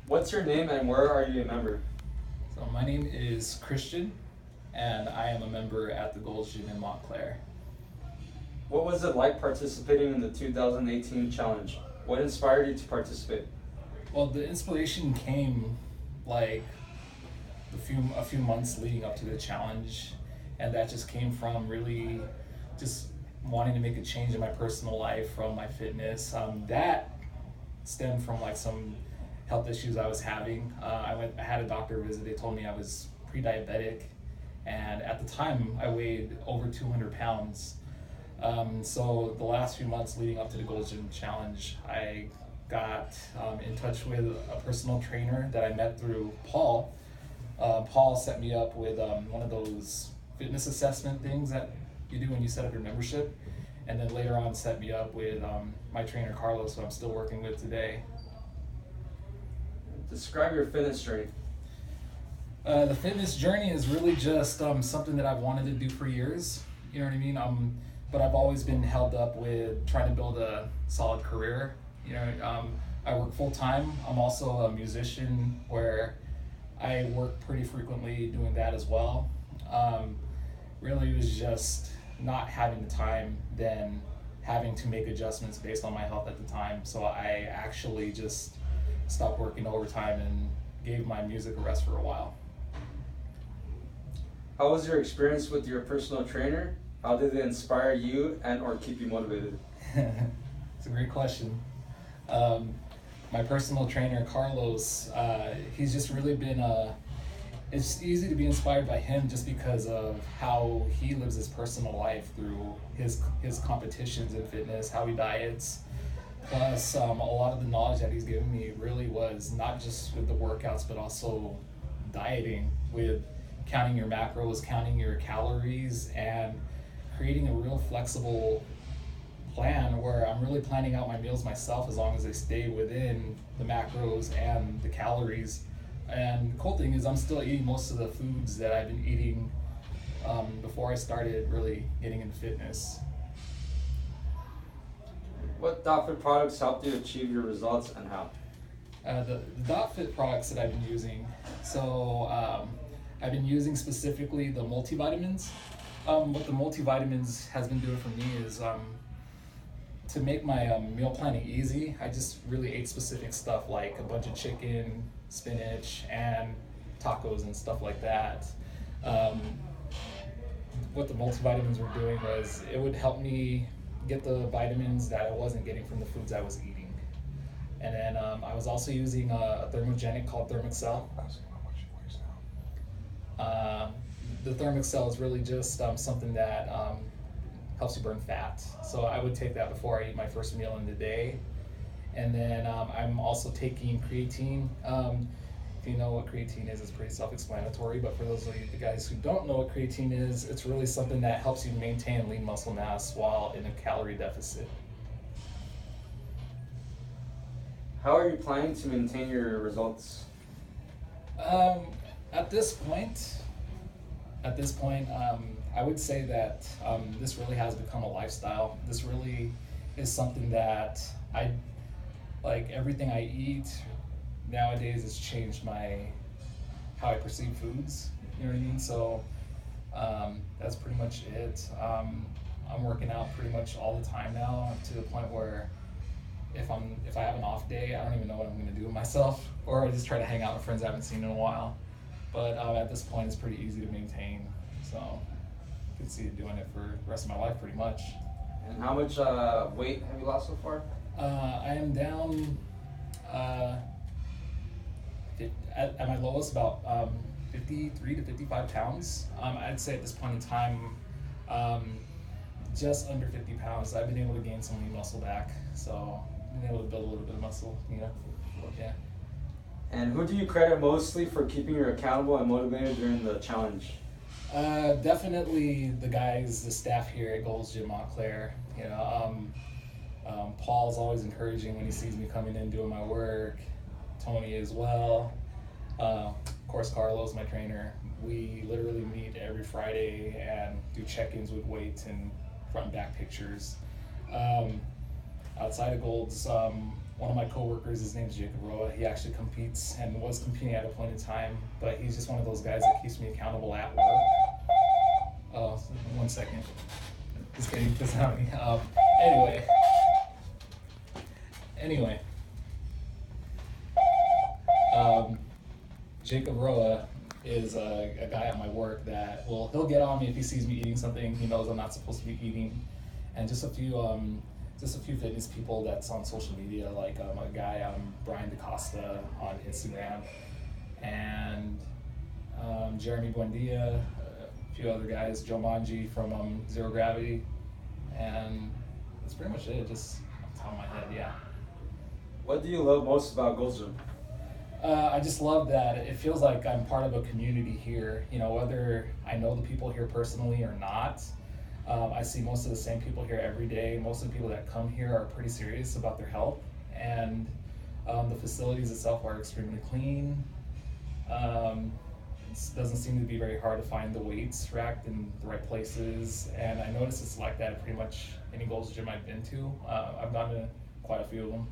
What's your name and where are you a member? So my name is Christian, and I am a member at the Gold's Gym in Montclair. What was it like participating in the 2018 challenge? What inspired you to participate? Well, the inspiration came like a few months leading up to the challenge, and that just came from really just wanting to make a change in my personal life from my fitness. That stemmed from like some health issues I was having. I had a doctor visit. They told me I was pre-diabetic, and at the time I weighed over 200 pounds. So the last few months leading up to the Gold's Gym Challenge, I got in touch with a personal trainer that I met through Paul. Paul set me up with one of those fitness assessment things that you do when you set up your membership, and then later on set me up with my trainer Carlos, who I'm still working with today. Describe your fitness journey. The fitness journey is really just something that I've wanted to do for years. You know what I mean? But I've always been held up with trying to build a solid career. You know, I work full time. I'm also a musician where I work pretty frequently doing that as well. Really, it was just not having the time, then having to make adjustments based on my health at the time. So I actually just stopped working overtime and gave my music a rest for a while. How was your experience with your personal trainer? How did they inspire you and or keep you motivated? It's a great question. My personal trainer, Carlos, he's just really been it's easy to be inspired by him just because of how he lives his personal life through his competitions in fitness, how he diets. Plus, a lot of the knowledge that he's given me really was not just with the workouts, but also dieting, with counting your macros, counting your calories, and creating a real flexible plan where I'm really planning out my meals myself as long as they stay within the macros and the calories. And the cool thing is I'm still eating most of the foods that I've been eating before I started really getting into fitness. What DotFit products helped you achieve your results and how? The DotFit products that I've been using, so I've been using specifically the multivitamins. What the multivitamins has been doing for me is to make my meal planning easy. I just really ate specific stuff like a bunch of chicken, spinach, and tacos and stuff like that. What the multivitamins were doing was it would help me get the vitamins that I wasn't getting from the foods I was eating. And then I was also using a thermogenic called Thermexcel. The Thermexcel is really just something that helps you burn fat. So I would take that before I eat my first meal in the day. And then I'm also taking creatine. If you know what creatine is, it's pretty self-explanatory, but for those of you the guys who don't know what creatine is, it's really something that helps you maintain lean muscle mass while in a calorie deficit. How are you planning to maintain your results? At this point, I would say that this really has become a lifestyle. This really is something that I like. Everything I eat nowadays has changed how I perceive foods. You know what I mean? So that's pretty much it. I'm working out pretty much all the time now, to the point where if I have an off day, I don't even know what I'm going to do with myself, or I just try to hang out with friends I haven't seen in a while. But at this point, it's pretty easy to maintain. So I could see doing it for the rest of my life pretty much. And how much weight have you lost so far? I am down at my lowest about 53 to 55 pounds. I'd say at this point in time, just under 50 pounds. I've been able to gain some lean muscle back, so I've been able to build a little bit of muscle, yeah. And who do you credit mostly for keeping you accountable and motivated during the challenge? Definitely the guys, the staff here at Gold's Gym Montclair. Paul's always encouraging when he sees me coming in doing my work. Tony as well. Of course, Carlos, my trainer. We literally meet every Friday and do check-ins with weights and front and back pictures. Outside of Gold's, one of my coworkers, his name's Jacob Roa. He actually competes and was competing at a point in time, but he's just one of those guys that keeps me accountable at work. Oh, 1 second. Just kidding, doesn't have any. Anyway. Jacob Roa is a guy at my work that he'll get on me if he sees me eating something he knows I'm not supposed to be eating, and just a few fitness people that's on social media, like a guy Brian DaCosta on Instagram, and Jeremy Buendia, a few other guys, Joe Manji from Zero Gravity, and that's pretty much it, just off the top of my head, yeah. What do you love most about Gold's Gym? I just love that it feels like I'm part of a community here, you know, whether I know the people here personally or not. I see most of the same people here every day. Most of the people that come here are pretty serious about their health, and the facilities itself are extremely clean. It doesn't seem to be very hard to find the weights racked in the right places, and I notice it's like that at pretty much any Gold's Gym I've been to. I've gone to quite a few of them.